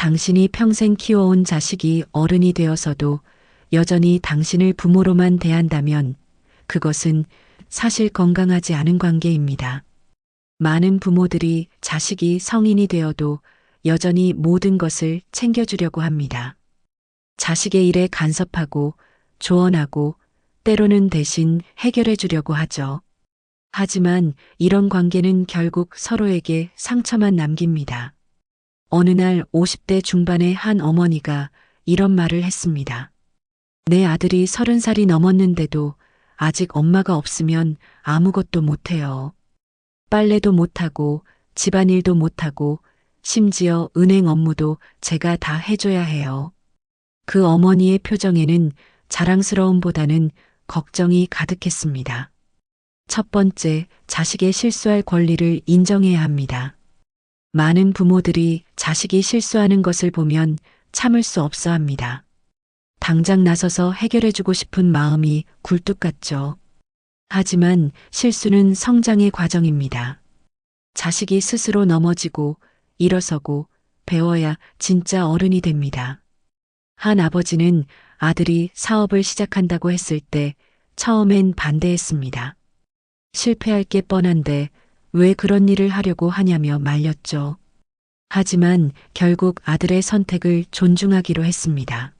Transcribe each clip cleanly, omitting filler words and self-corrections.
당신이 평생 키워온 자식이 어른이 되어서도 여전히 당신을 부모로만 대한다면 그것은 사실 건강하지 않은 관계입니다. 많은 부모들이 자식이 성인이 되어도 여전히 모든 것을 챙겨주려고 합니다. 자식의 일에 간섭하고 조언하고 때로는 대신 해결해 주려고 하죠. 하지만 이런 관계는 결국 서로에게 상처만 남깁니다. 어느 날 50대 중반의 한 어머니가 이런 말을 했습니다. 내 아들이 30살이 넘었는데도 아직 엄마가 없으면 아무것도 못해요. 빨래도 못하고 집안일도 못하고 심지어 은행 업무도 제가 다 해줘야 해요. 그 어머니의 표정에는 자랑스러움보다는 걱정이 가득했습니다. 첫 번째, 자식의 실수할 권리를 인정해야 합니다. 많은 부모들이 자식이 실수하는 것을 보면 참을 수 없어 합니다. 당장 나서서 해결해주고 싶은 마음이 굴뚝 같죠. 하지만 실수는 성장의 과정입니다. 자식이 스스로 넘어지고 일어서고 배워야 진짜 어른이 됩니다. 한 아버지는 아들이 사업을 시작한다고 했을 때 처음엔 반대했습니다. 실패할 게 뻔한데 왜 그런 일을 하려고 하냐며 말렸죠. 하지만 결국 아들의 선택을 존중하기로 했습니다.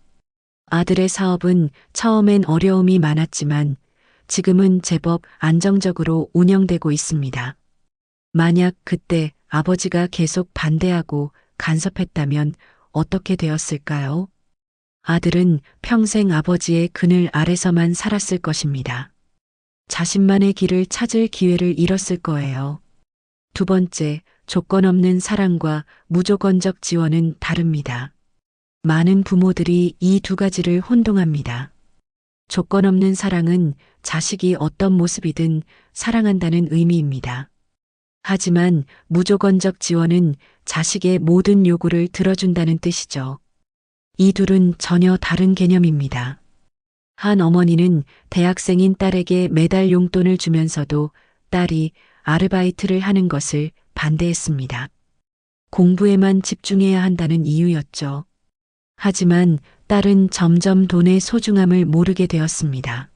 아들의 사업은 처음엔 어려움이 많았지만 지금은 제법 안정적으로 운영되고 있습니다. 만약 그때 아버지가 계속 반대하고 간섭했다면 어떻게 되었을까요? 아들은 평생 아버지의 그늘 아래서만 살았을 것입니다. 자신만의 길을 찾을 기회를 잃었을 거예요. 두 번째, 조건 없는 사랑과 무조건적 지원은 다릅니다. 많은 부모들이 이 두 가지를 혼동합니다. 조건 없는 사랑은 자식이 어떤 모습이든 사랑한다는 의미입니다. 하지만 무조건적 지원은 자식의 모든 요구를 들어준다는 뜻이죠. 이 둘은 전혀 다른 개념입니다. 한 어머니는 대학생인 딸에게 매달 용돈을 주면서도 딸이 아르바이트를 하는 것을 반대했습니다. 공부에만 집중해야 한다는 이유였죠. 하지만 딸은 점점 돈의 소중함을 모르게 되었습니다.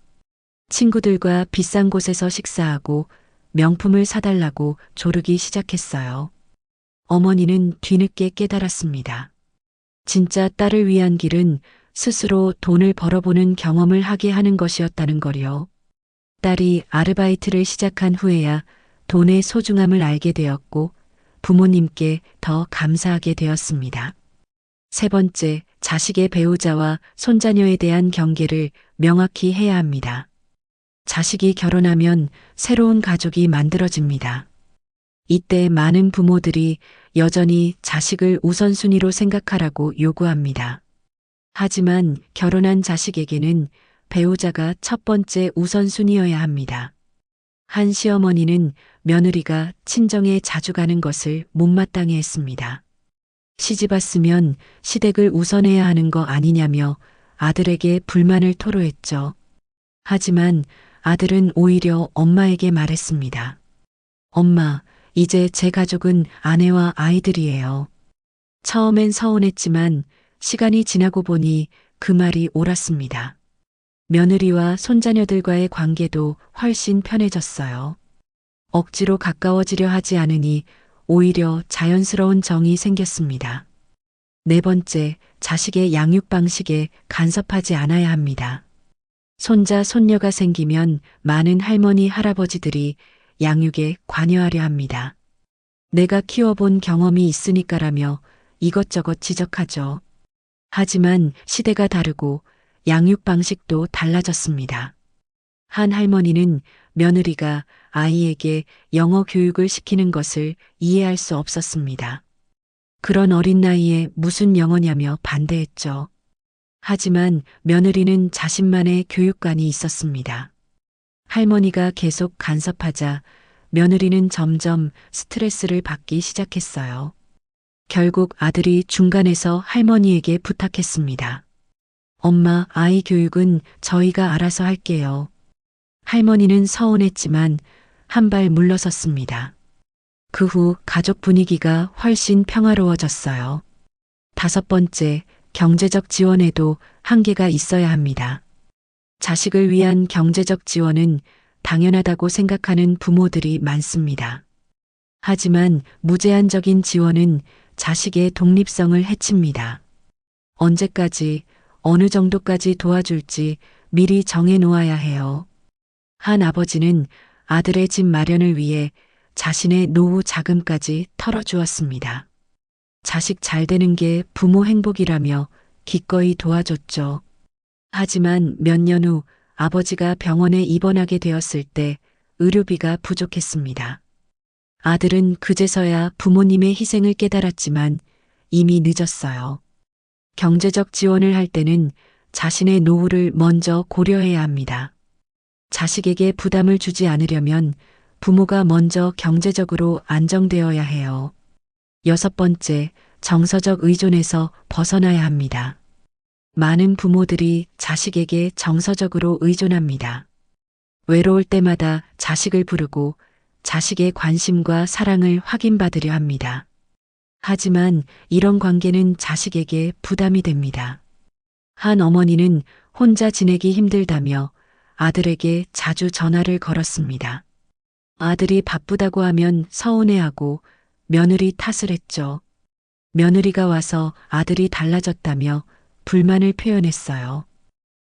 친구들과 비싼 곳에서 식사하고 명품을 사달라고 조르기 시작했어요. 어머니는 뒤늦게 깨달았습니다. 진짜 딸을 위한 길은 스스로 돈을 벌어보는 경험을 하게 하는 것이었다는 거요. 딸이 아르바이트를 시작한 후에야 돈의 소중함을 알게 되었고 부모님께 더 감사하게 되었습니다. 세 번째, 자식의 배우자와 손자녀에 대한 경계를 명확히 해야 합니다. 자식이 결혼하면 새로운 가족이 만들어집니다. 이때 많은 부모들이 여전히 자식을 우선순위로 생각하라고 요구합니다. 하지만 결혼한 자식에게는 배우자가 첫 번째 우선순위여야 합니다. 한 시어머니는 며느리가 친정에 자주 가는 것을 못마땅해 했습니다. 시집 왔으면 시댁을 우선해야 하는 거 아니냐며 아들에게 불만을 토로했죠. 하지만 아들은 오히려 엄마에게 말했습니다. 엄마, 이제 제 가족은 아내와 아이들이에요. 처음엔 서운했지만 시간이 지나고 보니 그 말이 옳았습니다. 며느리와 손자녀들과의 관계도 훨씬 편해졌어요. 억지로 가까워지려 하지 않으니 오히려 자연스러운 정이 생겼습니다. 네 번째, 자식의 양육 방식에 간섭하지 않아야 합니다. 손자, 손녀가 생기면 많은 할머니, 할아버지들이 양육에 관여하려 합니다. 내가 키워본 경험이 있으니까라며 이것저것 지적하죠. 하지만 시대가 다르고 양육 방식도 달라졌습니다. 한 할머니는 며느리가 아이에게 영어 교육을 시키는 것을 이해할 수 없었습니다. 그런 어린 나이에 무슨 영어냐며 반대했죠. 하지만 며느리는 자신만의 교육관이 있었습니다. 할머니가 계속 간섭하자 며느리는 점점 스트레스를 받기 시작했어요. 결국 아들이 중간에서 할머니에게 부탁했습니다. 엄마, 아이 교육은 저희가 알아서 할게요. 할머니는 서운했지만 한 발 물러섰습니다. 그 후 가족 분위기가 훨씬 평화로워졌어요. 5번째, 경제적 지원에도 한계가 있어야 합니다. 자식을 위한 경제적 지원은 당연하다고 생각하는 부모들이 많습니다. 하지만 무제한적인 지원은 자식의 독립성을 해칩니다. 언제까지, 어느 정도까지 도와줄지 미리 정해 놓아야 해요. 한 아버지는 아들의 집 마련을 위해 자신의 노후 자금까지 털어주었습니다. 자식 잘 되는 게 부모 행복이라며 기꺼이 도와줬죠. 하지만 몇 년 후 아버지가 병원에 입원하게 되었을 때 의료비가 부족했습니다. 아들은 그제서야 부모님의 희생을 깨달았지만 이미 늦었어요. 경제적 지원을 할 때는 자신의 노후를 먼저 고려해야 합니다. 자식에게 부담을 주지 않으려면 부모가 먼저 경제적으로 안정되어야 해요. 6번째, 정서적 의존에서 벗어나야 합니다. 많은 부모들이 자식에게 정서적으로 의존합니다. 외로울 때마다 자식을 부르고 자식의 관심과 사랑을 확인받으려 합니다. 하지만 이런 관계는 자식에게 부담이 됩니다. 한 어머니는 혼자 지내기 힘들다며 아들에게 자주 전화를 걸었습니다. 아들이 바쁘다고 하면 서운해하고 며느리 탓을 했죠. 며느리가 와서 아들이 달라졌다며 불만을 표현했어요.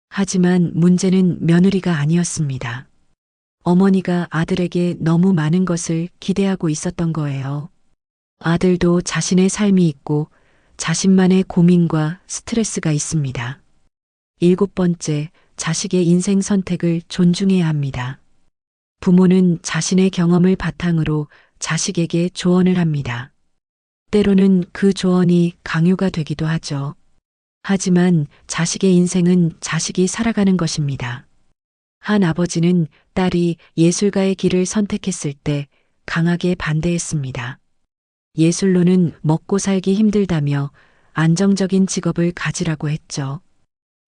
하지만 문제는 며느리가 아니었습니다. 어머니가 아들에게 너무 많은 것을 기대하고 있었던 거예요. 아들도 자신의 삶이 있고 자신만의 고민과 스트레스가 있습니다. 7번째, 자식의 인생 선택을 존중해야 합니다. 부모는 자신의 경험을 바탕으로 자식에게 조언을 합니다. 때로는 그 조언이 강요가 되기도 하죠. 하지만 자식의 인생은 자식이 살아가는 것입니다. 한 아버지는 딸이 예술가의 길을 선택했을 때 강하게 반대했습니다. 예술로는 먹고 살기 힘들다며 안정적인 직업을 가지라고 했죠.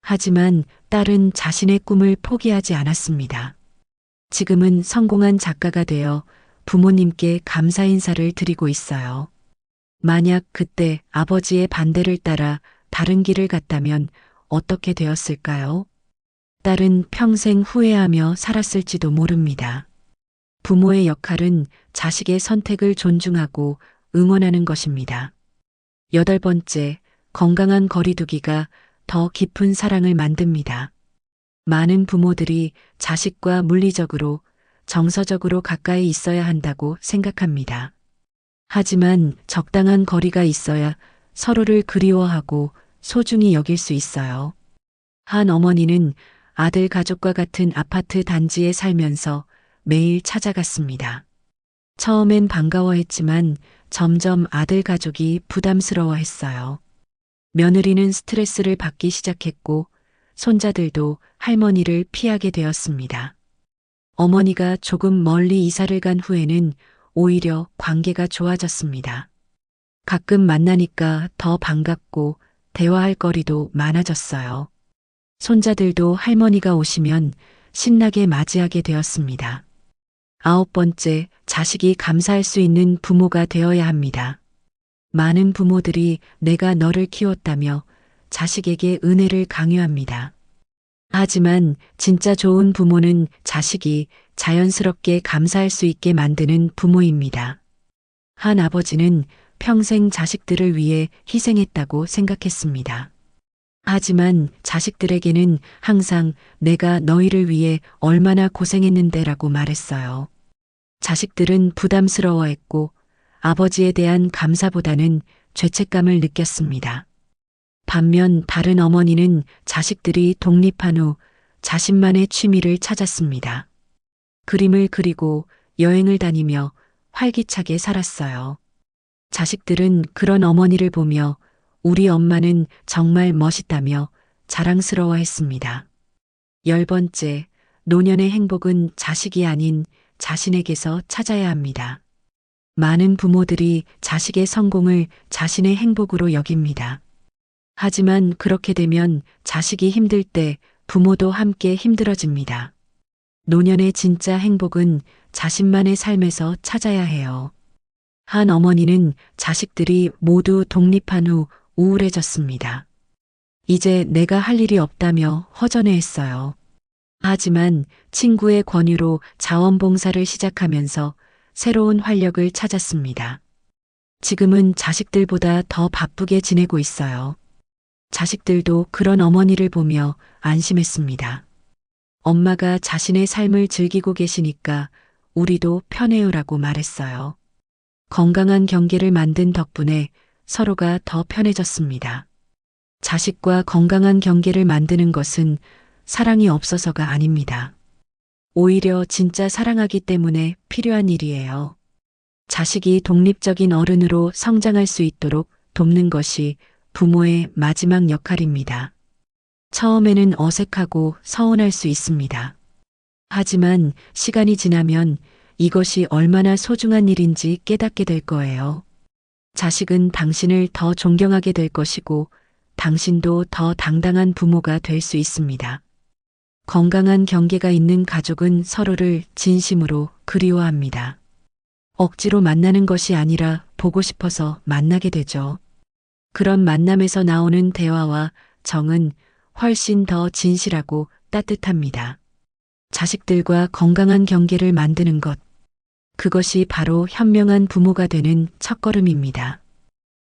하지만 딸은 자신의 꿈을 포기하지 않았습니다. 지금은 성공한 작가가 되어 부모님께 감사 인사를 드리고 있어요. 만약 그때 아버지의 반대를 따라 다른 길을 갔다면 어떻게 되었을까요? 딸은 평생 후회하며 살았을지도 모릅니다. 부모의 역할은 자식의 선택을 존중하고 응원하는 것입니다. 8번째, 건강한 거리두기가 더 깊은 사랑을 만듭니다. 많은 부모들이 자식과 물리적으로, 정서적으로 가까이 있어야 한다고 생각합니다. 하지만 적당한 거리가 있어야 서로를 그리워하고 소중히 여길 수 있어요. 한 어머니는 아들 가족과 같은 아파트 단지에 살면서 매일 찾아갔습니다. 처음엔 반가워했지만 점점 아들 가족이 부담스러워했어요. 며느리는 스트레스를 받기 시작했고 손자들도 할머니를 피하게 되었습니다. 어머니가 조금 멀리 이사를 간 후에는 오히려 관계가 좋아졌습니다. 가끔 만나니까 더 반갑고 대화할 거리도 많아졌어요. 손자들도 할머니가 오시면 신나게 맞이하게 되었습니다. 9번째, 자식이 감사할 수 있는 부모가 되어야 합니다. 많은 부모들이 내가 너를 키웠다며 자식에게 은혜를 강요합니다. 하지만 진짜 좋은 부모는 자식이 자연스럽게 감사할 수 있게 만드는 부모입니다. 한 아버지는 평생 자식들을 위해 희생했다고 생각했습니다. 하지만 자식들에게는 항상 내가 너희를 위해 얼마나 고생했는데라고 말했어요. 자식들은 부담스러워했고 아버지에 대한 감사보다는 죄책감을 느꼈습니다. 반면 다른 어머니는 자식들이 독립한 후 자신만의 취미를 찾았습니다. 그림을 그리고 여행을 다니며 활기차게 살았어요. 자식들은 그런 어머니를 보며 우리 엄마는 정말 멋있다며 자랑스러워했습니다. 10번째, 노년의 행복은 자식이 아닌 자신에게서 찾아야 합니다. 많은 부모들이 자식의 성공을 자신의 행복으로 여깁니다. 하지만 그렇게 되면 자식이 힘들 때 부모도 함께 힘들어집니다. 노년의 진짜 행복은 자신만의 삶에서 찾아야 해요. 한 어머니는 자식들이 모두 독립한 후 우울해졌습니다. 이제 내가 할 일이 없다며 허전해했어요. 하지만 친구의 권유로 자원봉사를 시작하면서 새로운 활력을 찾았습니다. 지금은 자식들보다 더 바쁘게 지내고 있어요. 자식들도 그런 어머니를 보며 안심했습니다. 엄마가 자신의 삶을 즐기고 계시니까 우리도 편해요라고 말했어요. 건강한 경계를 만든 덕분에 서로가 더 편해졌습니다. 자식과 건강한 경계를 만드는 것은 사랑이 없어서가 아닙니다. 오히려 진짜 사랑하기 때문에 필요한 일이에요. 자식이 독립적인 어른으로 성장할 수 있도록 돕는 것이 부모의 마지막 역할입니다. 처음에는 어색하고 서운할 수 있습니다. 하지만 시간이 지나면 이것이 얼마나 소중한 일인지 깨닫게 될 거예요. 자식은 당신을 더 존경하게 될 것이고 당신도 더 당당한 부모가 될 수 있습니다. 건강한 경계가 있는 가족은 서로를 진심으로 그리워합니다. 억지로 만나는 것이 아니라 보고 싶어서 만나게 되죠. 그런 만남에서 나오는 대화와 정은 훨씬 더 진실하고 따뜻합니다. 자식들과 건강한 경계를 만드는 것, 그것이 바로 현명한 부모가 되는 첫걸음입니다.